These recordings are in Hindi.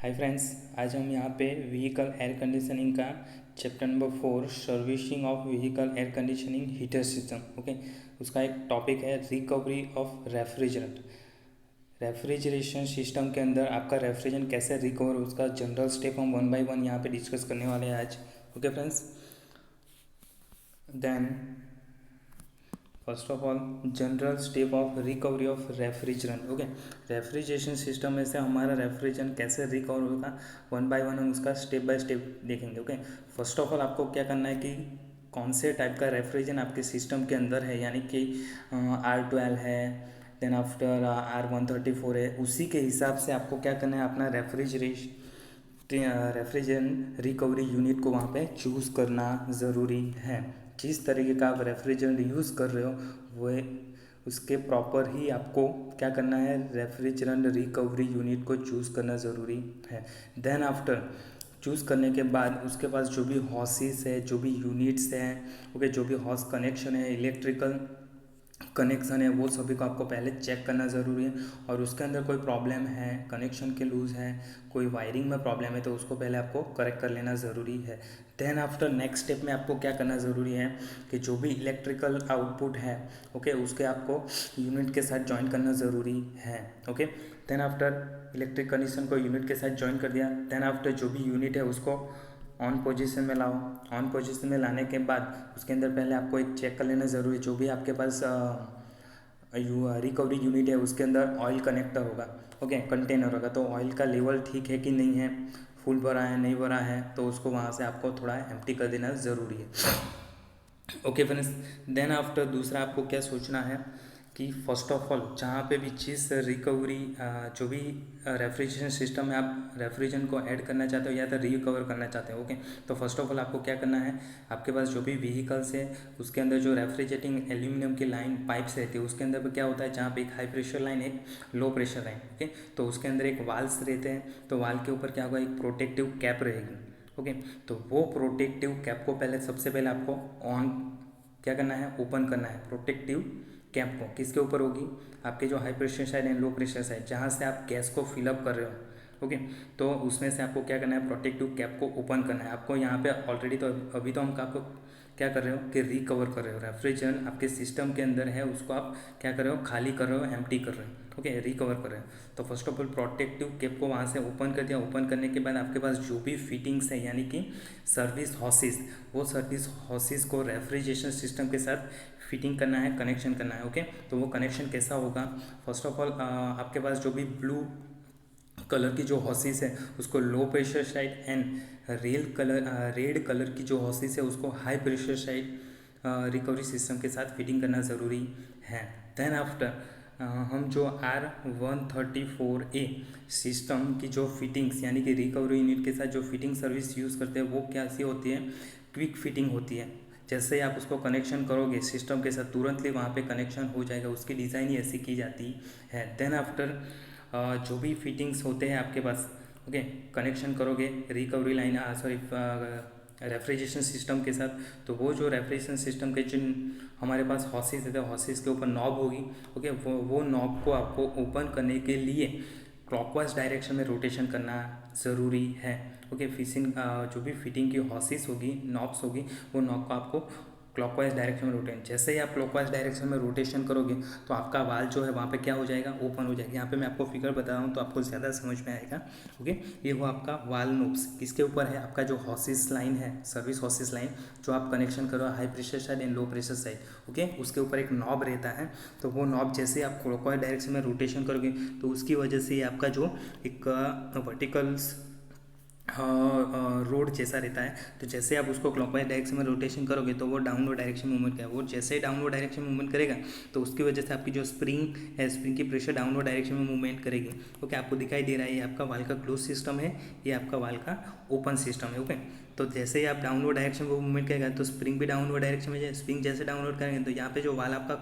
हाय फ्रेंड्स, आज हम यहाँ पे व्हीकल एयर कंडीशनिंग का chapter number 4 servicing of vehicle air conditioning heater system. Okay, उसका एक टॉपिक है recovery of refrigerant. Refrigeration system के अंदर आपका रेफ्रिजरेंट कैसे रिकवर, उसका जनरल स्टेप हम वन बाय वन यहाँ पे डिस्कस करने वाले हैं आज। Okay friends, then first of all general step of recovery of refrigerant. Okay, refrigeration system में से हमारा रेफ्रिजरेंट कैसे रिकवर होगा, वन बाय वन हम उसका स्टेप बाय स्टेप देखेंगे। ओके, फर्स्ट ऑफ ऑल आपको क्या करना है कि कौन से टाइप का रेफ्रिजरेंट आपके सिस्टम के अंदर है, यानी कि R12 है, देन आफ्टर R134 है, उसी के हिसाब से आपको क्या करना है, अपना रेफ्रिजरेंट रिकवरी यूनिट को वहाँ पे चूज़ करना ज़रूरी है। जिस तरीके का आप रेफ्रिजरेंट यूज़ कर रहे हो वो उसके प्रॉपर ही आपको क्या करना है, रेफ्रिजरेंट रिकवरी यूनिट को चूज़ करना ज़रूरी है। देन आफ्टर चूज़ करने के बाद उसके पास जो भी हॉसेस है, जो भी यूनिट्स हैं, ओके, जो भी हॉस कनेक्शन है, इलेक्ट्रिकल कनेक्शन है, वो सभी को आपको पहले चेक करना ज़रूरी है। और उसके अंदर कोई प्रॉब्लम है, कनेक्शन के लूज़ है, कोई वायरिंग में प्रॉब्लम है, तो उसको पहले आपको करेक्ट कर लेना ज़रूरी है। देन आफ्टर नेक्स्ट स्टेप में आपको क्या करना ज़रूरी है कि जो भी इलेक्ट्रिकल आउटपुट है, ओके, उसके आपको यूनिट के साथ ज्वाइन करना ज़रूरी है। Okay, then after electric connection को यूनिट के साथ ज्वाइन कर दिया, देन आफ्टर जो भी यूनिट है उसको ऑन पोजीशन में लाओ। ऑन पोजीशन में लाने के बाद उसके अंदर पहले आपको एक चेक कर लेना ज़रूरी है, जो भी आपके पास रिकवरी यूनिट है उसके अंदर ऑयल कनेक्टर होगा, ओके, कंटेनर होगा, तो ऑयल का लेवल ठीक है कि नहीं है, फुल भरा है नहीं भरा है, तो उसको वहाँ से आपको थोड़ा एम्प्टी कर देना ज़रूरी है। ओके फ्रेंड्स, देन आफ्टर दूसरा आपको क्या सोचना है कि फर्स्ट ऑफ ऑल जहाँ पे भी चीज़ रिकवरी, जो भी रेफ्रिजरेशन सिस्टम में आप रेफ्रिजरेंट को ऐड करना चाहते हो या तो रिकवर करना चाहते हो, ओके, तो फर्स्ट ऑफ ऑल आपको क्या करना है, आपके पास जो भी व्हीकल्स है उसके अंदर जो रेफ्रिजरेटिंग एल्यूमिनियम की लाइन पाइप्स रहती है, उसके अंदर पर क्या होता है, जहाँ पे एक हाई प्रेशर लाइन, एक लो प्रेशर लाइन, ओके, तो उसके अंदर एक वाल्स रहते हैं, तो वाल के ऊपर क्या होगा, एक प्रोटेक्टिव कैप रहेगी। ओके, तो वो प्रोटेक्टिव कैप को पहले सबसे पहले आपको ऑन क्या करना है, ओपन करना है। प्रोटेक्टिव कैप को किसके ऊपर होगी, आपके जो हाई प्रेशर साइड है, लो प्रेशर साइड, जहाँ से आप गैस को फिलअप कर रहे हो, ओके, तो उसमें से आपको क्या करना है, प्रोटेक्टिव कैप को ओपन करना है। आपको यहाँ पे ऑलरेडी तो अभी तो हम आपको क्या कर रहे हो कि रिकवर कर रहे हो, रेफ्रिजरेंट आपके सिस्टम के अंदर है, उसको आप क्या कर रहे हो, खाली कर रहे हो, एम्प्टी कर रहे हो, ओके, रिकवर कर रहे हो। तो first of all protective cap को वहाँ से ओपन कर दिया। ओपन करने के बाद आपके पास जो भी फिटिंग्स है, यानी कि सर्विस हॉसेस, वो सर्विस हॉसेस को रेफ्रिजरेशन सिस्टम के साथ फिटिंग करना है, कनेक्शन करना है। ओके, तो वो कनेक्शन कैसा होगा, फर्स्ट ऑफ ऑल आपके पास जो भी ब्लू कलर की जो हॉसेस है उसको low pressure side, and red colour की जो हॉसेस है उसको high pressure side recovery system के साथ फिटिंग करना ज़रूरी है। देन आफ्टर हम जो R134A सिस्टम की जो फिटिंग्स, यानी कि रिकवरी यूनिट के साथ जो फिटिंग सर्विस यूज़ करते हैं, वो कैसी होती है, क्विक फिटिंग होती है। जैसे ही आप उसको कनेक्शन करोगे सिस्टम के साथ, तुरंत ही वहाँ पे कनेक्शन हो जाएगा, उसकी डिज़ाइन ही ऐसी की जाती है। देन आफ्टर जो भी फिटिंग्स होते हैं आपके पास, ओके, कनेक्शन करोगे recovery line, sorry, refrigeration system के साथ, तो वो जो रेफ्रिजरेशन सिस्टम के जिन हमारे पास हॉसेस रहते हैं, हॉसेस के ऊपर नॉब होगी, ओके, वो नॉब को आपको ओपन करने के लिए क्लॉकवाइज डायरेक्शन में रोटेशन करना ज़रूरी है। ओके, फिशिंग जो भी फिटिंग की हॉसेस होगी, नॉब्स होगी, वो नॉब को आपको क्लॉकवाइज डायरेक्शन में रोटेट, जैसे ही आप क्लॉकवाइज डायरेक्शन में रोटेशन करोगे तो आपका वाल जो है वहाँ पे क्या हो जाएगा, ओपन हो जाएगा। यहाँ पे मैं आपको फिगर बता रहा हूँ तो आपको ज़्यादा समझ में आएगा। ओके, ये वो आपका वाल नोब्स किसके ऊपर है, आपका जो हॉसेस लाइन है, सर्विस हॉसेस लाइन जो आप कनेक्शन करो high pressure side and low pressure side, okay, उसके ऊपर एक नॉब रहता है। तो वो नॉब जैसे आप क्लॉकवाइज डायरेक्शन में रोटेशन करोगे तो उसकी वजह से आपका जो एक वर्टिकल्स रोड जैसा रहता है, तो जैसे आप उसको क्लॉकवाइज डायरेक्शन में रोटेशन करोगे तो वो डाउनवर्ड डायरेक्शन मूवमेंट करेगा। वो जैसे ही डाउनवर्ड डायरेक्शन में मूवमेंट करेगा तो उसकी वजह से आपकी जो स्प्रिंग है, स्प्रिंग की प्रेशर डाउनवर्ड डायरेक्शन में मूवमेंट करेगी। ओके, आपको दिखाई दे रहा है ये आपका वाल का क्लोज सिस्टम है, ये आपका वाल का ओपन सिस्टम है। ओके, तो जैसे ही आप डाउनवर्ड डायरेक्शन में मूवमेंट करेगा तो स्प्रिंग भी डाउनवर्ड डायरेक्शन में जाए, स्प्रिंग जैसे डाउनवर्ड करेंगे तो यहाँ पे जो वाल आपका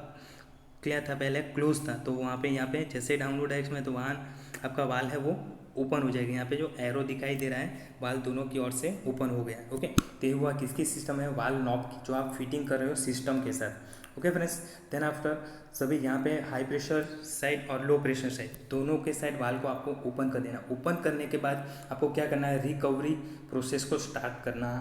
क्लियर था, पहले क्लोज था, तो वहाँ पे यहाँ पे जैसे डाउनवर्ड डायरेक्शन में, तो वहाँ आपका वाल है वो ओपन हो जाएगी। यहाँ पे जो एरो दिखाई दे रहा है वाल दोनों की ओर से ओपन हो गया। ओके, तो ये हुआ किसकी सिस्टम है, वाल नॉब की, जो आप फिटिंग कर रहे हो सिस्टम के साथ। ओके फ्रेंड्स, देन आफ्टर सभी यहाँ पे हाई प्रेशर साइड और लो प्रेशर साइड दोनों के साइड वाल को आपको ओपन कर देना। ओपन करने के बाद आपको क्या करना है, रिकवरी प्रोसेस को स्टार्ट करना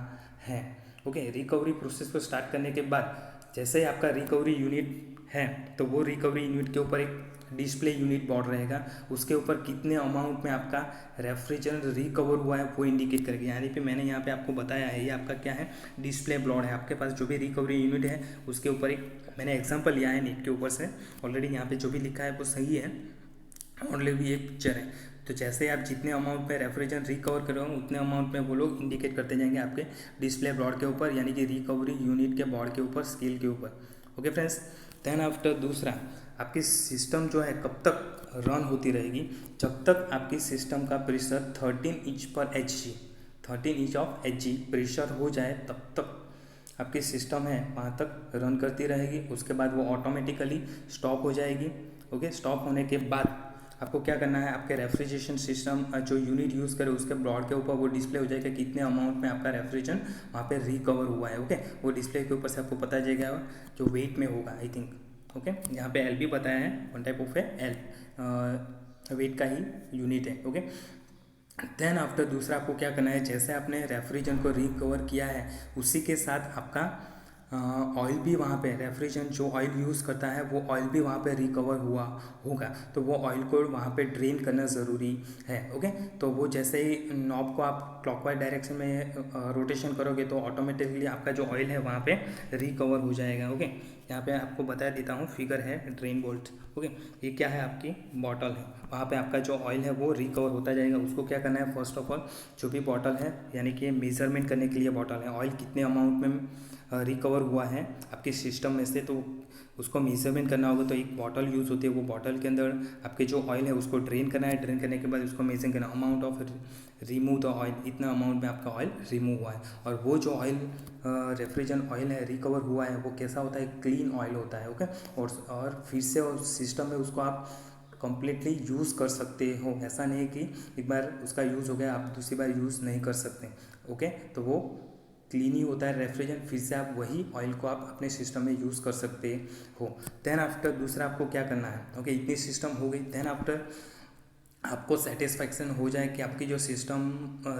है। ओके, रिकवरी प्रोसेस को स्टार्ट करने के बाद जैसे ही आपका रिकवरी यूनिट है तो वो रिकवरी यूनिट के ऊपर एक डिस्प्ले यूनिट बोर्ड रहेगा, उसके ऊपर कितने अमाउंट में आपका रेफ्रिजरेंट रिकवर हुआ है वो इंडिकेट करेगी। यानी कि मैंने यहाँ पे आपको बताया है, ये आपका क्या है, डिस्प्ले बोर्ड है। आपके पास जो भी रिकवरी यूनिट है उसके ऊपर एक मैंने एग्जांपल लिया है नेट के ऊपर से, ऑलरेडी यहाँ पे जो भी लिखा है वो सही है, ऑलरेडी एक पिक्चर है। तो जैसे आप जितने अमाउंट में रेफ्रिजरेंट रिकवर करोगे उतने अमाउंट में वो लोग इंडिकेट करते जाएंगे आपके डिस्प्ले बोर्ड के ऊपर, यानी कि रिकवरी यूनिट के बोर्ड के ऊपर, स्केल के ऊपर। ओके फ्रेंड्स, देन आफ्टर दूसरा, आपकी सिस्टम जो है कब तक रन होती रहेगी, जब तक आपकी सिस्टम का प्रेशर 13 इंच पर Hg 13 inch of Hg pressure हो जाए तब तक आपकी सिस्टम है वहाँ तक रन करती रहेगी। उसके बाद वो ऑटोमेटिकली स्टॉप हो जाएगी। ओके, स्टॉप होने के बाद आपको क्या करना है, आपके रेफ्रिजरेशन सिस्टम जो यूनिट यूज़ करे उसके बोर्ड के ऊपर वो डिस्प्ले हो जाएगा कितने अमाउंट में आपका रेफ्रिजरेशन वहाँ पे रिकवर हुआ है। ओके, वो डिस्प्ले के ऊपर से आपको पता चलेगा जो वेट में होगा, आई थिंक। ओके, यहाँ पे एल भी बताया है, one type of L weight का ही यूनिट है। ओके, देन आफ्टर दूसरा आपको क्या करना है, जैसे आपने रेफ्रिजरेंट को रिकवर किया है उसी के साथ आपका ऑयल भी वहाँ पे, रेफ्रिजरेंट जो ऑयल यूज़ करता है वो ऑयल भी वहाँ पे रिकवर हुआ होगा, तो वो ऑयल को वहाँ पे ड्रेन करना ज़रूरी है। ओके, तो वो जैसे ही नॉब को आप क्लॉकवाइज डायरेक्शन में रोटेशन करोगे तो ऑटोमेटिकली आपका जो ऑयल है वहाँ पे रिकवर हो जाएगा। ओके, यहाँ पे आपको बता देता हूँ, फिगर है ड्रेन बोल्ट। ओके, ये क्या है, आपकी बॉटल है, वहाँ पे आपका जो ऑयल है वो रिकवर होता जाएगा। उसको क्या करना है, फर्स्ट ऑफ ऑल जो भी बॉटल है, यानी कि मेजरमेंट करने के लिए बॉटल है, ऑयल कितने अमाउंट में रिकवर हुआ है आपके सिस्टम में से, तो उसको मेजरमेंट करना होगा। तो एक बॉटल यूज़ होती है, वो बॉटल के अंदर आपके जो ऑयल है उसको ड्रेन करना है। ड्रेन करने के बाद उसको मेजर करना, amount of remove the oil, इतना अमाउंट में आपका ऑयल रिमूव हुआ है। और वो जो ऑयल रेफ्रिजरेंट ऑयल है रिकवर हुआ है वो कैसा होता है, क्लीन ऑयल होता है। ओके, और फिर से और सिस्टम में उसको आप कम्प्लीटली यूज़ कर सकते हो। ऐसा नहीं है कि एक बार उसका यूज़ हो गया आप दूसरी बार यूज़ नहीं कर सकते। ओके, तो वो क्लीन ही होता है रेफ्रिजरेंट, फिर से आप वही ऑयल को आप अपने सिस्टम में यूज़ कर सकते हो। देन आफ्टर दूसरा आपको क्या करना है, ओके, इतनी सिस्टम हो गई। देन आफ्टर आपको सेटिस्फैक्शन हो जाए कि आपकी जो सिस्टम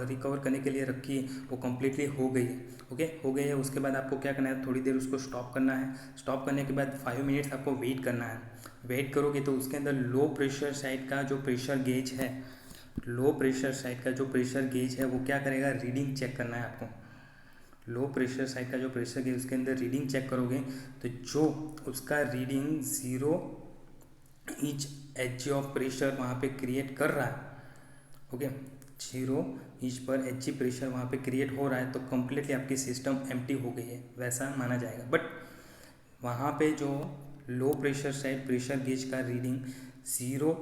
रिकवर करने के लिए रखी है वो कम्प्लीटली हो गई है। ओके, हो गई है, उसके बाद आपको क्या करना है, थोड़ी देर उसको स्टॉप करना है। स्टॉप करने के बाद 5 मिनट्स आपको वेट करना है। वेट करोगे तो उसके अंदर लो प्रेशर साइड का जो प्रेशर गेज है, लो प्रेशर साइड का जो प्रेशर गेज है वो क्या करेगा, रीडिंग चेक करना है आपको। लो प्रेशर साइड का जो प्रेशर गेज उसके अंदर रीडिंग चेक करोगे तो जो उसका reading 0 inch H of pressure वहाँ पे क्रिएट कर रहा है। ओके, 0 इंच पर एच प्रेशर वहाँ पे क्रिएट हो रहा है तो कम्प्लीटली आपकी सिस्टम एम्प्टी हो गई है, वैसा माना जाएगा। बट वहाँ पे जो low pressure side pressure gauge का रीडिंग 0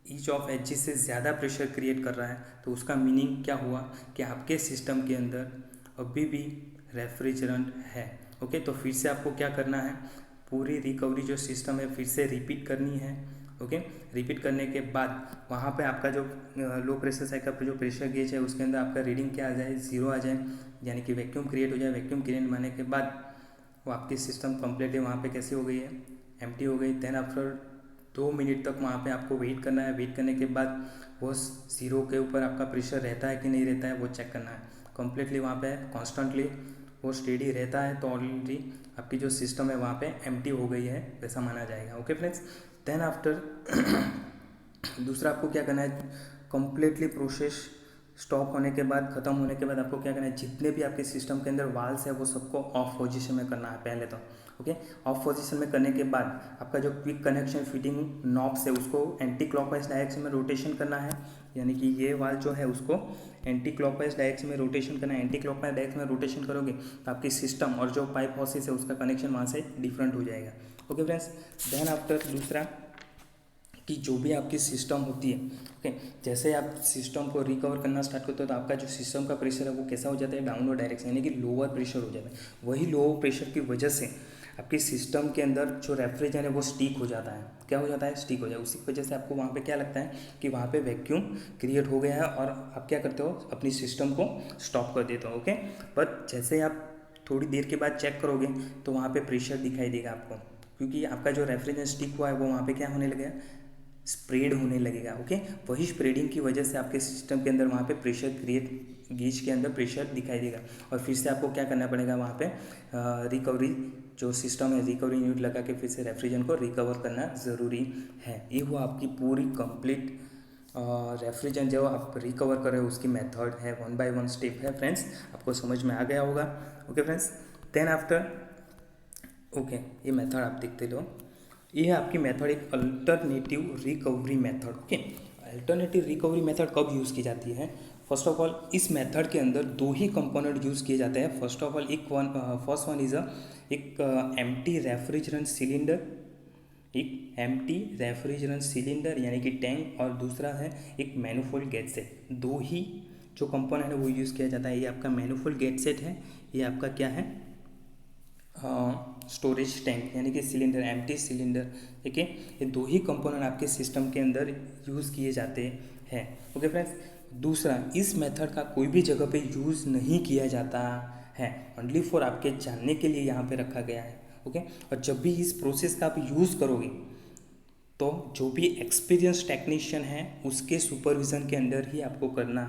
इंच ऑफ एच से ज़्यादा प्रेशर क्रिएट कर रहा है तो उसका मीनिंग क्या हुआ कि आपके सिस्टम के अंदर अभी भी रेफ्रिजरेंट है। ओके, तो फिर से आपको क्या करना है, पूरी रिकवरी जो सिस्टम है फिर से रिपीट करनी है। ओके, रिपीट करने के बाद वहाँ पे आपका जो लो प्रेशर साइड का जो प्रेशर गेज है उसके अंदर आपका रीडिंग क्या आ जाए, 0 आ जाए, यानी कि वैक्यूम क्रिएट हो जाए। वैक्यूम क्रिएट होने के बाद वो आपकी सिस्टम कम्प्लीटली वहाँ पे कैसी हो गई है, एम्प्टी हो गई। देन आफ्टर 2 मिनट तक वहाँ पे आपको वेट करना है। वेट करने के बाद वो 0 के ऊपर आपका प्रेशर रहता है कि नहीं रहता है वो चेक करना है। कम्प्लीटली वहाँ पे कॉन्स्टेंटली वो स्टेडी रहता है तो ऑलरेडी आपकी जो सिस्टम है वहाँ पे एम्प्टी हो गई है, वैसा माना जाएगा। ओके फ्रेंड्स, देन आफ्टर दूसरा आपको क्या करना है, कम्प्लीटली प्रोसेस स्टॉप होने के बाद, ख़त्म होने के बाद आपको क्या करना है, जितने भी आपके सिस्टम के अंदर वाल्स है वो सबको ऑफ पोजीशन में करना है पहले तो। ओके, ऑफ पोजीशन में करने के बाद आपका जो क्विक कनेक्शन फिटिंग नॉब्स है उसको एंटी क्लॉकवाइज डायरेक्शन में रोटेशन करना है, यानी कि ये वाल जो है उसको एंटी क्लॉकवाइज डायरेक्शन में रोटेशन करना है। एंटी क्लॉकवाइज डायरेक्शन में रोटेशन करोगे तो आपकी सिस्टम और जो पाइप हॉसेस है उसका कनेक्शन वहाँ से डिफरेंट हो जाएगा। ओके फ्रेंड्स, देन आफ्टर दूसरा कि जो भी आपकी सिस्टम होती है, ओके, जैसे आप सिस्टम को रिकवर करना स्टार्ट करते हो तो आपका जो सिस्टम का प्रेशर है वो कैसा हो जाता है, डाउनवर्ड डायरेक्शन, यानी कि लोअर प्रेशर हो जाता है। वही लोअर प्रेशर की वजह से आपके सिस्टम के अंदर जो रेफ्रिजरेटर है वो स्टिक हो जाता है। क्या हो जाता है? स्टिक हो जाए। उसी की वजह से आपको वहाँ पे क्या लगता है कि वहाँ पे वैक्यूम क्रिएट हो गया है और आप क्या करते हो, अपनी सिस्टम को स्टॉप कर देते हो। ओके, पर जैसे आप थोड़ी देर के बाद चेक करोगे तो वहाँ पे प्रेशर दिखाई देगा आपको, क्योंकि आपका जो रेफ्रिजरेटर स्टिक हुआ है वो वहाँ पे क्या होने लगेगा, स्प्रेड होने लगेगा। ओके, वही स्प्रेडिंग की वजह से आपके सिस्टम के अंदर वहाँ पे प्रेशर क्रिएट, गेज के अंदर प्रेशर दिखाई देगा और फिर से आपको क्या करना पड़ेगा, वहाँ पे रिकवरी जो सिस्टम है, रिकवरी यूनिट लगा के फिर से रेफ्रिजरेटर को रिकवर करना ज़रूरी है। ये हुआ आपकी पूरी कंप्लीट रेफ्रिजरेटर जो आप रिकवर कर रहे हो उसकी मेथड है, 1 बाय 1 स्टेप है फ्रेंड्स। आपको समझ में आ गया होगा। Okay friends, then after okay, ये मेथड आप देखते लो, ये है आपकी मेथड, एक alternative recovery method. Okay, alternative recovery method कब यूज़ की जाती है? फर्स्ट ऑफ ऑल इस मेथड के अंदर दो ही कंपोनेंट यूज़ किए जाते हैं। First of all first one is एक एम्प्टी रेफ्रिजरेंट सिलेंडर, एक एम्प्टी रेफ्रिजरेंट सिलेंडर यानी कि टैंक, और दूसरा है एक मैनिफोल्ड गैस सेट। दो ही जो कंपोनेंट है वो यूज़ किया जाता है। ये आपका मैनिफोल्ड गैस सेट है, ये आपका क्या है, स्टोरेज टैंक यानी कि सिलेंडर, एम्प्टी सिलेंडर। ठीक है, ये दो ही कंपोनेंट आपके सिस्टम के अंदर यूज़ किए जाते हैं। ओके फ्रेंड्स, दूसरा, इस मेथड का कोई भी जगह पे यूज़ नहीं किया जाता है, ओनली फॉर आपके जानने के लिए यहाँ पे रखा गया है। ओके, और जब भी इस प्रोसेस का आप यूज़ करोगे तो जो भी एक्सपीरियंस टेक्नीशियन है उसके सुपरविज़न के अंडर ही आपको करना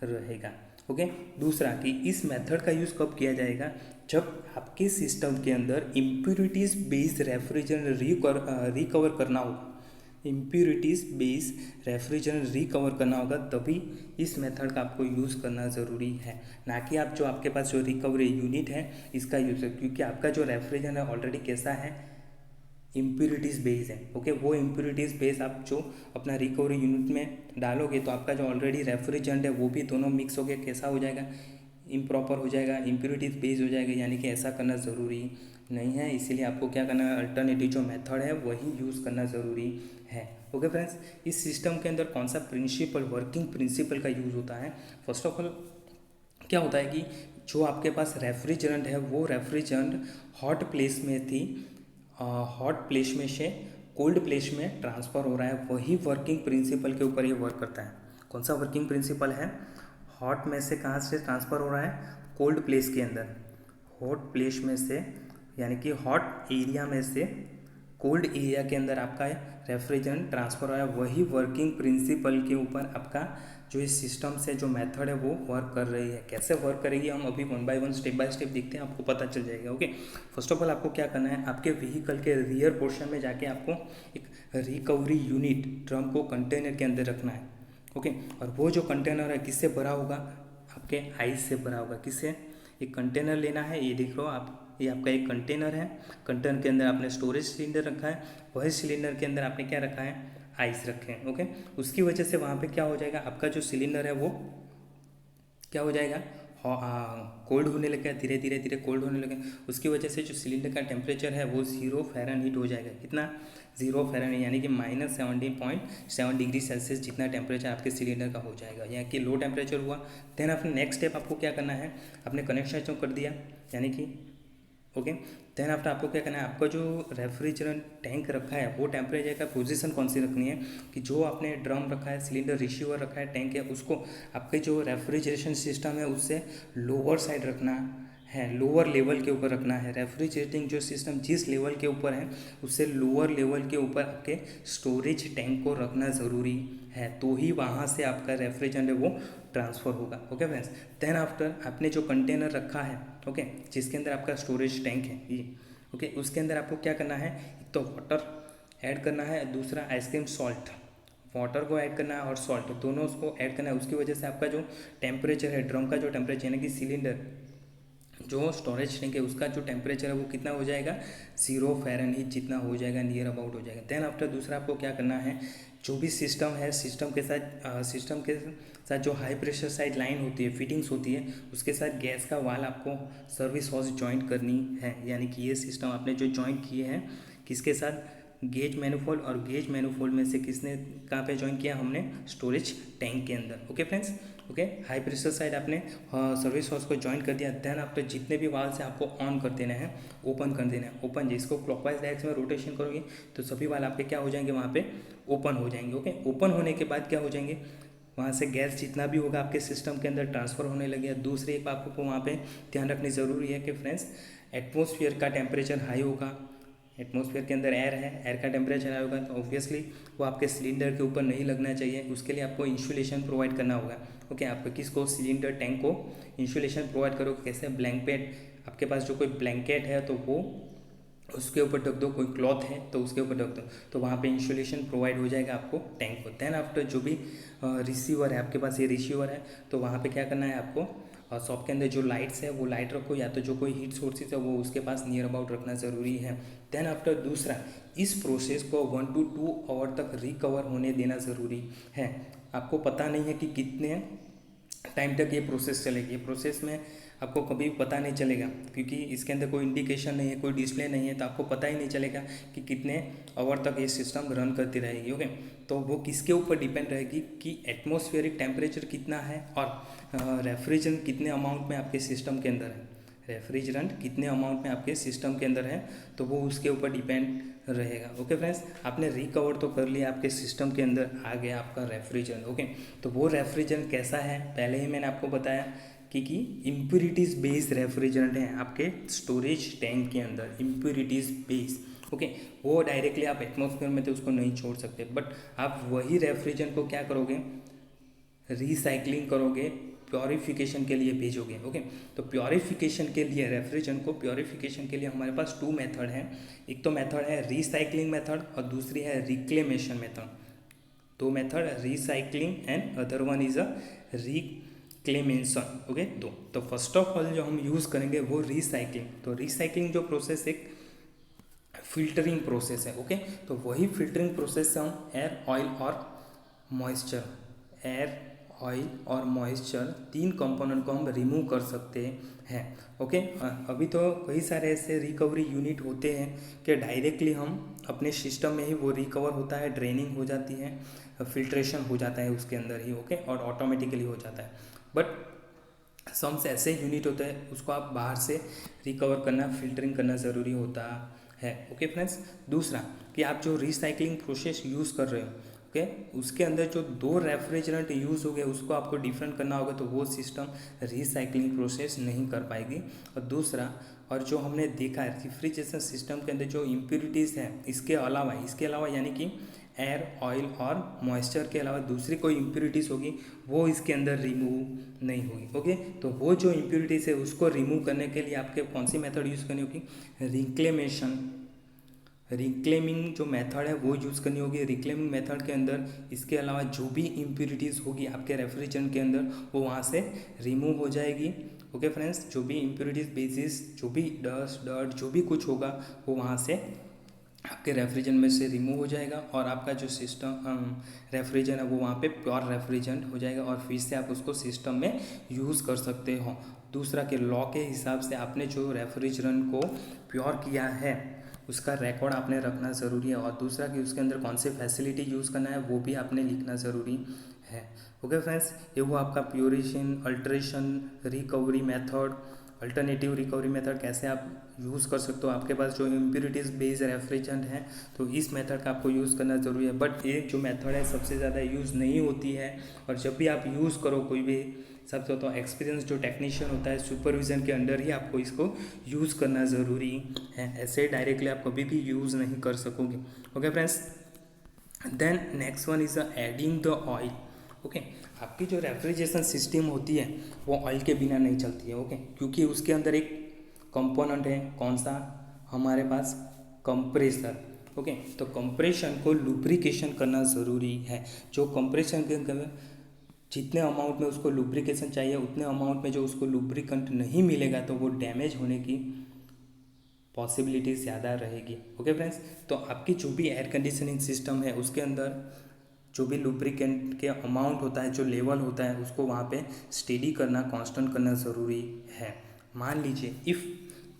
रहेगा। ओके, दूसरा कि इस मेथड का यूज़ कब किया जाएगा, जब आपके सिस्टम के अंदर इम्प्यूरिटीज़ बेस्ड रेफ्रिजरेंट रिकवर करना होगा, इम्प्यूरिटीज़ बेस्ड रेफ्रिजरेंट रिकवर करना होगा, तभी इस मेथड का आपको यूज़ करना ज़रूरी है, ना कि आप जो आपके पास जो रिकवरी यूनिट है इसका यूज़ है, क्योंकि आपका जो रेफ्रिजरेंट है ऑलरेडी कैसा है, इम्प्यूरिटीज़ बेस है। ओके, वो इम्प्यूरिटीज़ बेस आप जो अपना रिकवरी यूनिट में डालोगे तो आपका जो ऑलरेडी रेफ्रिजरेंट है वो भी दोनों मिक्स हो गया कैसा हो जाएगा, इम्प्रॉपर हो जाएगा, इम्प्यूरिटीज़ बेस हो जाएगा। यानी कि ऐसा करना ज़रूरी नहीं है, इसीलिए आपको क्या करना है, अल्टरनेटिव जो मेथड है वही यूज़ करना ज़रूरी है। ओके फ्रेंड्स, इस सिस्टम के अंदर कौन सा प्रिंसिपल, वर्किंग प्रिंसिपल का यूज़ होता है? फर्स्ट ऑफ ऑल क्या होता है कि जो आपके पास रेफ्रिजरेंट है वो रेफ्रिजरेंट हॉट प्लेस में थी, हॉट प्लेस में से कोल्ड प्लेस में ट्रांसफ़र हो रहा है, वही वर्किंग प्रिंसिपल के ऊपर ये वर्क करता है। कौन सा वर्किंग प्रिंसिपल है? हॉट में से कहाँ से ट्रांसफ़र हो रहा है, कोल्ड प्लेस के अंदर, हॉट प्लेस में से यानी कि हॉट एरिया में से कोल्ड एरिया के अंदर आपका रेफ्रिजरेंट ट्रांसफ़र हो रहा है, वही वर्किंग प्रिंसिपल के ऊपर आपका जो इस सिस्टम से जो मेथड है वो वर्क कर रही है। कैसे वर्क करेगी हम अभी 1 बाय 1 स्टेप बाय स्टेप देखते हैं, आपको पता चल जाएगा। ओके, फर्स्ट ऑफ ऑल आपको क्या करना है, आपके व्हीकल के रियर पोर्शन में जाके आपको एक रिकवरी यूनिट ड्रम को कंटेनर के अंदर रखना है। ओके, और वो जो कंटेनर है किससे भरा होगा, आपके आइस से भरा होगा। किससे? एक कंटेनर लेना है, ये देख लो आप, ये आपका एक कंटेनर है, कंटेनर के अंदर आपने स्टोरेज सिलेंडर रखा है, वही सिलेंडर के अंदर आपने क्या रखा है, आइस रखे हैं। ओके, उसकी वजह से वहाँ पे क्या हो जाएगा, आपका जो सिलेंडर है वो क्या हो जाएगा, कोल्ड होने लगेगा, धीरे धीरे धीरे कोल्ड होने लगे। उसकी वजह से जो सिलेंडर का टेम्परेचर है वो 0 फ़ारेनहीट हो जाएगा। कितना? 0 फ़ारेनहीट यानी कि -17.7 डिग्री सेल्सियस जितना टेम्परेचर आपके सिलेंडर का हो जाएगा, यानी कि लो टेम्परेचर हुआ। देन आपने नेक्स्ट स्टेप आपको क्या करना है, आपने कनेक्शन कर दिया यानी कि ओके, देन आफ्टर आपको क्या करना है, आपका जो रेफ्रिजरेंट टैंक रखा है वो टेम्परेचर का पोजीशन कौन सी रखनी है, कि जो आपने ड्रम रखा है, सिलेंडर रिसीवर रखा है, टैंक है, उसको आपके जो रेफ्रिजरेशन सिस्टम है उससे लोअर साइड रखना है, लोअर लेवल के ऊपर रखना है। रेफ्रिजरेटिंग जो सिस्टम जिस लेवल के ऊपर है उससे लोअर लेवल के ऊपर आपके स्टोरेज टैंक को रखना ज़रूरी है, तो ही वहाँ से आपका रेफ्रिजरेंट है वो ट्रांसफ़र होगा। ओके फ्रेंड्स, देन आफ्टर आपने जो कंटेनर रखा है, ओके, जिसके अंदर आपका स्टोरेज टैंक है ये, ओके, उसके अंदर आपको क्या करना है, एक तो वाटर ऐड करना है, दूसरा आइसक्रीम सॉल्ट, वाटर को ऐड करना है और सॉल्ट दोनों उसको ऐड करना है। उसकी वजह से आपका जो टेम्परेचर है, ड्रम का जो टेम्परेचर यानी कि सिलेंडर जो स्टोरेज टैंक है उसका जो टेम्परेचर है वो कितना हो जाएगा, 0 फ़ारेनहीट जितना हो जाएगा, नियर अबाउट हो जाएगा। देन आफ्टर दूसरा आपको क्या करना है, जो भी सिस्टम है, सिस्टम के साथ जो हाई प्रेशर साइड लाइन होती है, फिटिंग्स होती है, उसके साथ गैस का वाल आपको सर्विस हॉज ज्वाइंट करनी है। यानी कि ये सिस्टम आपने जो ज्वाइंट किए हैं किसके साथ, गेज मैनिफोल्ड, और गेज मैनिफोल्ड में से किसने कहाँ पे ज्वाइन किया, हमने स्टोरेज टैंक के अंदर। Okay friends, okay high pressure side आपने सर्विस हॉर्स को ज्वाइन कर दिया। देन आफ्टर जितने भी वाल्व से आपको ऑन कर देना है, ओपन कर देना है। ओपन जिसको क्लॉकवाइज डायरेक्शन में रोटेशन करोगे तो सभी वाल्व आपके क्या हो जाएंगे, वहाँ पे ओपन हो जाएंगे। ओके, ओपन होने के बाद क्या हो जाएंगे, वहाँ से गैस जितना भी होगा आपके सिस्टम के अंदर ट्रांसफ़र होने लगे। दूसरी एक बात आपको वहाँ पे ध्यान रखनी ज़रूरी है कि फ्रेंड्स एटमॉस्फेयर का टेम्परेचर हाई होगा, एटमॉस्फेयर के अंदर एयर है, एयर का टेम्परेचर हाई होगा तो ऑब्वियसली वो आपके सिलेंडर के ऊपर नहीं लगना चाहिए। उसके लिए आपको इंसुलेशन प्रोवाइड करना होगा। ओके, आपको किसको, सिलेंडर टैंक को इंसुलेशन प्रोवाइड करोगे कैसे, ब्लैंकेट, आपके पास जो कोई ब्लैंकेट है तो वो उसके ऊपर ढक दो, कोई क्लॉथ है तो उसके ऊपर ढक दो, तो वहाँ पे इंसुलेशन प्रोवाइड हो जाएगा आपको टैंक को। देन आफ्टर जो भी रिसीवर है आपके पास, ये रिसीवर है तो वहाँ पे क्या करना है आपको, शॉप के अंदर जो लाइट्स है वो लाइट रखो, या तो जो कोई हीट सोर्सेज है वो उसके पास नियर अबाउट रखना ज़रूरी है। देन आफ्टर दूसरा, इस प्रोसेस को 1 to 2 आवर तक रिकवर होने देना ज़रूरी है। आपको पता नहीं है कि कितने टाइम तक ये प्रोसेस चलेगी। ये प्रोसेस में आपको कभी पता नहीं चलेगा क्योंकि इसके अंदर कोई इंडिकेशन नहीं है, कोई डिस्प्ले नहीं है, तो आपको पता ही नहीं चलेगा कि कितने आवर तक ये सिस्टम रन करती रहेगी। ओके, तो वो किसके ऊपर डिपेंड रहेगी कि एटमॉस्फेरिक टेम्परेचर कितना है और रेफ्रिजरेंट कितने अमाउंट में आपके सिस्टम के अंदर है, रेफ्रिजरेंट कितने अमाउंट में आपके सिस्टम के अंदर है, तो वो उसके ऊपर डिपेंड रहेगा। ओके फ्रेंड्स, आपने रिकवर तो कर लिया, आपके सिस्टम के अंदर आ गया आपका रेफ्रिजरेंट। ओके, तो वो रेफ्रिजरेंट कैसा है, पहले ही मैंने आपको बताया कि इम्प्यूरिटीज़ बेस्ड रेफ्रिजरेंट है आपके स्टोरेज टैंक के अंदर, इम्प्यूरिटीज़ बेस्ड। ओके, वो डायरेक्टली आप एटमॉस्फेयर में तो उसको नहीं छोड़ सकते, बट आप वही रेफ्रिजरेंट को क्या करोगे, रिसाइकलिंग करोगे, प्योरीफिकेशन के लिए भेजोगे। ओके, तो प्योरीफिकेशन के लिए, रेफ्रिजरेंट को प्योरीफिकेशन के लिए हमारे पास 2 मेथड हैं। एक तो मेथड है रिसाइकलिंग मेथड और दूसरी है reclamation method. 2 method, recycling and other one is a reclamation. Okay, तो फर्स्ट ऑफ ऑल जो हम यूज़ करेंगे वो रिसाइकलिंग। तो रिसाइकलिंग जो प्रोसेस एक फिल्टरिंग प्रोसेस है। ओके, तो वही फिल्टरिंग प्रोसेस से हम एयर, ऑयल और मॉइस्चर, एयर, ऑयल और मॉइस्चर 3 कंपोनेंट को हम रिमूव कर सकते हैं। ओके, अभी तो कई सारे ऐसे रिकवरी यूनिट होते हैं कि डायरेक्टली हम अपने सिस्टम में ही वो रिकवर होता है, ड्रेनिंग हो जाती है, फिल्ट्रेशन हो जाता है उसके अंदर ही। ओके, और ऑटोमेटिकली हो जाता है। बट सम्स ऐसे यूनिट होते हैं उसको आप बाहर से रिकवर करना, फिल्टरिंग करना ज़रूरी होता है। ओके फ्रेंड्स, दूसरा कि आप जो रिसाइकलिंग प्रोसेस यूज़ कर रहे हो, ओके, उसके अंदर जो 2 रेफ्रिजरेंट यूज़ हो गए उसको आपको डिफरेंट करना होगा, तो वो सिस्टम रिसाइकलिंग प्रोसेस नहीं कर पाएगी। और दूसरा, और जो हमने देखा है रेफ्रिजरेशन सिस्टम के अंदर जो इम्प्यूरिटीज़ हैं, इसके अलावा यानी कि एयर, ऑयल और मॉइस्चर के अलावा दूसरी कोई इम्प्यूरिटीज़ होगी वो इसके अंदर रिमूव नहीं होगी। ओके, तो वो जो इम्प्यूरिटीज़ है उसको रिमूव करने के लिए आपके कौन सी मेथड यूज़ करनी होगी, रिक्लेमिंग जो मेथड है वो यूज़ करनी होगी। रिक्लेमिंग मेथड के अंदर इसके अलावा जो भी इम्प्यूरिटीज़ होगी आपके रेफ्रिजरेंट के अंदर वो वहाँ से रिमूव हो जाएगी। ओके फ्रेंड्स, जो भी इम्प्यूरिटीज़ बेसिस, जो भी डर्ट जो भी कुछ होगा वो वहाँ से आपके रेफ्रिजरेंट में से रिमूव हो जाएगा और आपका जो सिस्टम रेफ्रिजरेंट है वो वहाँ पे प्योर रेफ्रिजरेंट हो जाएगा और फिर से आप उसको सिस्टम में यूज़ कर सकते हो। दूसरा के लॉ के हिसाब से आपने जो रेफ्रिजरेंट को प्योर किया है उसका रिकॉर्ड आपने रखना ज़रूरी है, और दूसरा कि उसके अंदर कौन सी फैसिलिटी यूज़ करना है वो भी आपने लिखना ज़रूरी है। ओके फ्रेंड्स, ये वो आपका प्योरेशन, alteration, recovery method, alternative recovery method कैसे आप यूज़ कर सकते हो। आपके पास जो इम्प्यूरिटीज़ बेस्ड रेफ्रिजरेंट है तो इस मेथड का आपको यूज़ करना ज़रूरी है, बट ये जो मेथड है सबसे ज़्यादा यूज़ नहीं होती है। और जब भी आप यूज़ करो कोई भी, सबसे तो एक्सपीरियंस जो टेक्नीशियन होता है सुपरविज़न के अंडर ही आपको इसको यूज़ करना ज़रूरी है, ऐसे डायरेक्टली आप कभी भी यूज़ नहीं कर सकोगे। Okay friends, then next one is adding the oil. Okay, आपकी जो रेफ्रिजरेशन सिस्टम होती है वो ऑयल के बिना नहीं चलती है। ओके, क्योंकि उसके अंदर एक कंपोनेंट है, कौन सा, हमारे पास कंप्रेसर। ओके, तो कंप्रेशन को लुब्रिकेशन करना ज़रूरी है। जो कंप्रेशन के जितने अमाउंट में उसको लुब्रिकेशन चाहिए उतने अमाउंट में जो उसको लुब्रिकेंट नहीं मिलेगा तो वो डैमेज होने की पॉसिबिलिटी ज़्यादा रहेगी। ओके फ्रेंड्स, तो आपकी जो भी एयर कंडीशनिंग सिस्टम है उसके अंदर जो भी लुब्रिकेंट के अमाउंट होता है, जो लेवल होता है, उसको वहाँ पे स्टेडी करना, कांस्टेंट करना ज़रूरी है। मान लीजिए इफ़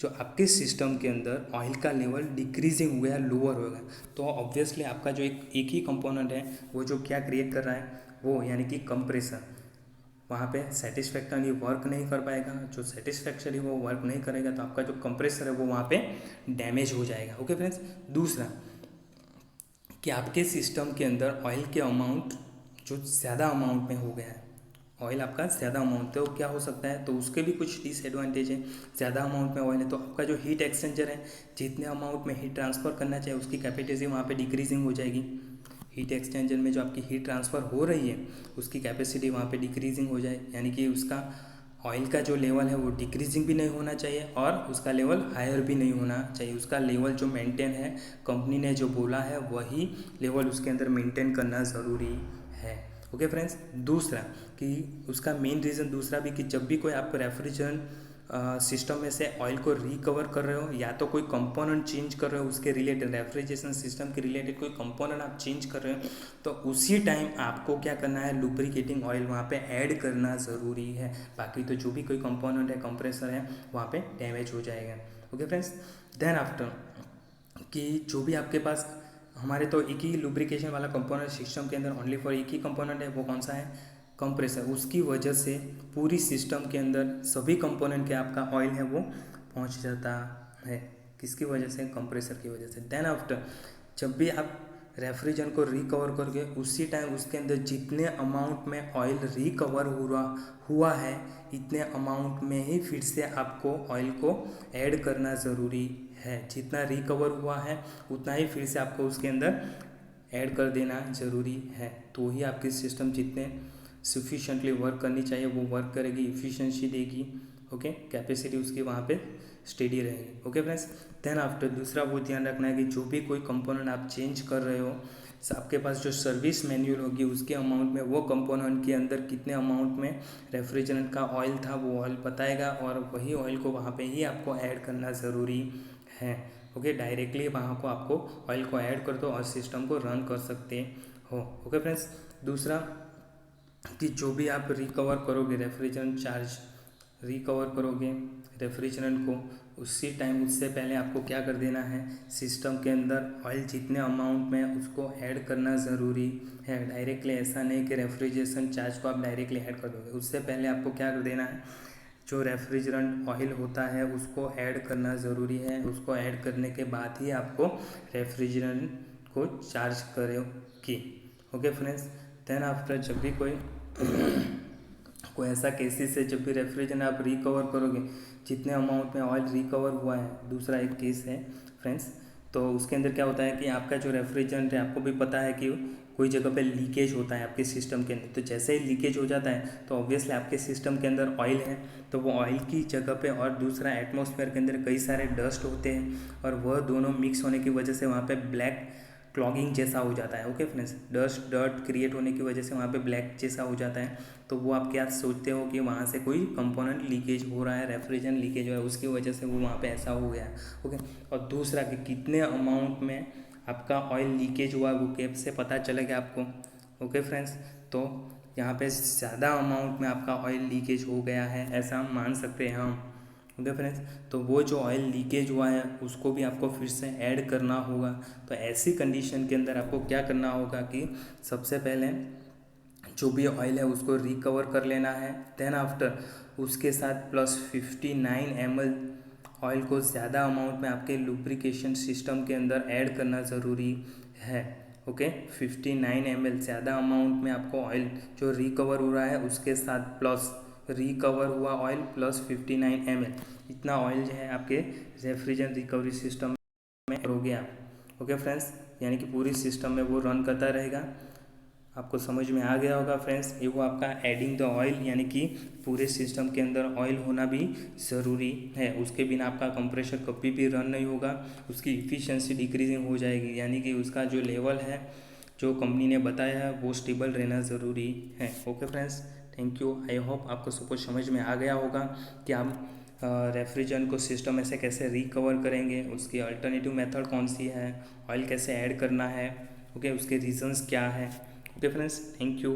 जो आपके सिस्टम के अंदर ऑयल का लेवल डिक्रीजिंग हो गया, लोअर हो गया, तो ऑब्वियसली आपका जो एक ही कंपोनेंट है वो जो क्या क्रिएट कर रहा है वो, यानी कि कंप्रेसर, वहाँ पे सेटिस्फैक्टरली वर्क नहीं कर पाएगा। जो सेटिस्फैक्टरली वो वर्क नहीं करेगा तो आपका जो कंप्रेसर है वो वहाँ पे डैमेज हो जाएगा। ओके फ्रेंड्स, दूसरा कि आपके सिस्टम के अंदर ऑयल के अमाउंट जो ज़्यादा अमाउंट में हो गया है, ऑयल आपका ज़्यादा अमाउंट है, तो क्या हो सकता है, तो उसके भी कुछ डिसएडवांटेज है। ज़्यादा अमाउंट में ऑयल है तो आपका जो हीट एक्सचेंजर है, जितने अमाउंट में हीट ट्रांसफ़र करना चाहिए उसकी कैपेसिटी वहाँ पे डिक्रीजिंग हो जाएगी। हीट एक्सचेंजर में जो आपकी हीट ट्रांसफ़र हो रही है उसकी कैपेसिटी वहाँ पे डिक्रीजिंग हो जाए, यानी कि उसका ऑयल का जो लेवल है वो डिक्रीजिंग भी नहीं होना चाहिए और उसका लेवल हायर भी नहीं होना चाहिए। उसका लेवल जो मेंटेन है, कंपनी ने जो बोला है वही लेवल उसके अंदर मेंटेन करना ज़रूरी है। ओके फ्रेंड्स, दूसरा कि उसका मेन रीज़न दूसरा भी कि जब भी कोई आप रेफ्रिजरेंट सिस्टम में से ऑयल को रिकवर कर रहे हो या तो कोई कंपोनेंट चेंज कर रहे हो उसके रिलेटेड, रेफ्रिजरेशन सिस्टम के रिलेटेड कोई कंपोनेंट आप चेंज कर रहे हो, तो उसी टाइम आपको क्या करना है, लुब्रिकेटिंग ऑयल वहाँ पे ऐड करना ज़रूरी है। बाकी तो जो भी कोई कंपोनेंट है, कंप्रेसर है, वहाँ पे डैमेज हो जाएगा। ओके फ्रेंड्स, देन आफ्टर कि जो भी आपके पास, हमारे तो एक ही लुब्रिकेशन वाला कंपोनेंट सिस्टम के अंदर ओनली फॉर एक ही कंपोनेंट है, वो कौन सा है, कंप्रेसर। उसकी वजह से पूरी सिस्टम के अंदर सभी कंपोनेंट के आपका ऑयल है वो पहुंच जाता है। किसकी वजह से, कंप्रेसर की वजह से। देन आफ्टर जब भी आप रेफ्रिजरेंट को रिकवर करके उसी टाइम उसके अंदर जितने अमाउंट में ऑयल रिकवर हुआ है इतने अमाउंट में ही फिर से आपको ऑयल को ऐड करना ज़रूरी है। जितना रिकवर हुआ है उतना ही फिर से आपको उसके अंदर ऐड कर देना ज़रूरी है, तो ही आपकी सिस्टम जितने सफिशेंटली वर्क करनी चाहिए वो वर्क करेगी, इफ़िशिएंसी देगी। ओके, कैपेसिटी उसकी वहाँ पे स्टेडी रहेगी। ओके फ्रेंड्स, देन आफ्टर दूसरा वो ध्यान रखना है कि जो भी कोई कंपोनेंट आप चेंज कर रहे हो, आपके पास जो सर्विस मैन्युअल होगी उसके अमाउंट में वो कंपोनेंट के अंदर कितने अमाउंट में रेफ्रिजरेंट का ऑयल था वो ऑयल बताएगा और वही ऑयल को वहाँ पे ही आपको ऐड करना ज़रूरी है। ओके, डायरेक्टली वहाँ को आपको ऑयल को ऐड कर दो और सिस्टम को रन कर सकते हो। ओके फ्रेंड्स, दूसरा कि जो भी आप रिकवर करोगे रेफ्रिजरेंट चार्ज, रिकवर करोगे रेफ्रिजरेंट को, उसी टाइम उससे पहले आपको क्या कर देना है, सिस्टम के अंदर ऑयल जितने अमाउंट में उसको ऐड करना ज़रूरी है। डायरेक्टली ऐसा नहीं कि रेफ्रिजरेशन चार्ज को आप डायरेक्टली ऐड कर दोगे, उससे पहले आपको क्या कर देना है, जो रेफ्रिजरेंट ऑयल होता है उसको ऐड करना ज़रूरी है। उसको ऐड करने के बाद ही आपको रेफ्रिजरेंट को चार्ज करोगे। ओके फ्रेंड्स, देन आफ्टर जब भी कोई ऐसा केसेस है, जब भी रेफ्रिजरेंट आप रिकवर करोगे जितने अमाउंट में ऑयल रिकवर हुआ है, दूसरा एक केस है फ्रेंड्स, तो उसके अंदर क्या होता है कि आपका जो रेफ्रिजरेंट है, आपको भी पता है कि कोई जगह पे लीकेज होता है आपके सिस्टम के अंदर, तो जैसे ही लीकेज हो जाता है तो ऑब्वियसली आपके सिस्टम के अंदर ऑयल है, तो वो ऑयल की जगह पे और दूसरा एटमॉस्फेयर के अंदर कई सारे डस्ट होते हैं और वह दोनों मिक्स होने की वजह से वहाँ पे ब्लैक क्लॉगिंग जैसा हो जाता है। ओके फ्रेंड्स, डर्ट क्रिएट होने की वजह से वहाँ पे ब्लैक जैसा हो जाता है, तो वो आप क्या सोचते हो कि वहाँ से कोई कंपोनेंट लीकेज हो रहा है, रेफ्रिजरेंट लीकेज हो रहा है, उसकी वजह से वो वहाँ पे ऐसा हो गया है। ओके, और दूसरा कि कितने अमाउंट में आपका ऑयल लीकेज हुआ वो कैप से पता चलेगा आपको। ओके फ्रेंड्स, तो यहाँ पे ज़्यादा अमाउंट में आपका ऑयल लीकेज हो गया है ऐसा हम मान सकते हैं हम। ओके फ्रेंड्स, तो वो जो ऑयल लीकेज हुआ है उसको भी आपको फिर से ऐड करना होगा। तो ऐसी कंडीशन के अंदर आपको क्या करना होगा कि सबसे पहले जो भी ऑयल है उसको रिकवर कर लेना है। देन आफ्टर उसके साथ प्लस 59 ml ऑयल को ज़्यादा अमाउंट में आपके लुब्रिकेशन सिस्टम के अंदर ऐड करना ज़रूरी है। ओके, 59 ml ज़्यादा अमाउंट में आपको ऑयल जो रिकवर हो रहा है उसके साथ प्लस रिकवर हुआ ऑयल प्लस 59 ml, इतना ऑयल जो है आपके रेफ्रिजरेंट रिकवरी सिस्टम में हो गया। ओके फ्रेंड्स, यानी कि पूरी सिस्टम में वो रन करता रहेगा। आपको समझ में आ गया होगा फ्रेंड्स, ये वो आपका एडिंग द ऑयल, यानी कि पूरे सिस्टम के अंदर ऑयल होना भी ज़रूरी है। उसके बिना आपका कंप्रेसर कभी भी रन नहीं होगा, उसकी इफ़िशिएंसी डिक्रीजिंग हो जाएगी, यानी कि उसका जो लेवल है जो कंपनी ने बताया है वो स्टेबल रहना ज़रूरी है। Okay friends, thank you. I hope आपको सब कुछ समझ में आ गया होगा कि हम रेफ्रिजरेंट को सिस्टम में से कैसे रिकवर करेंगे, उसकी अल्टरनेटिव मेथड कौन सी है, ऑयल कैसे ऐड करना है, ओके उसके रीजंस क्या है। Okay friends, thank you.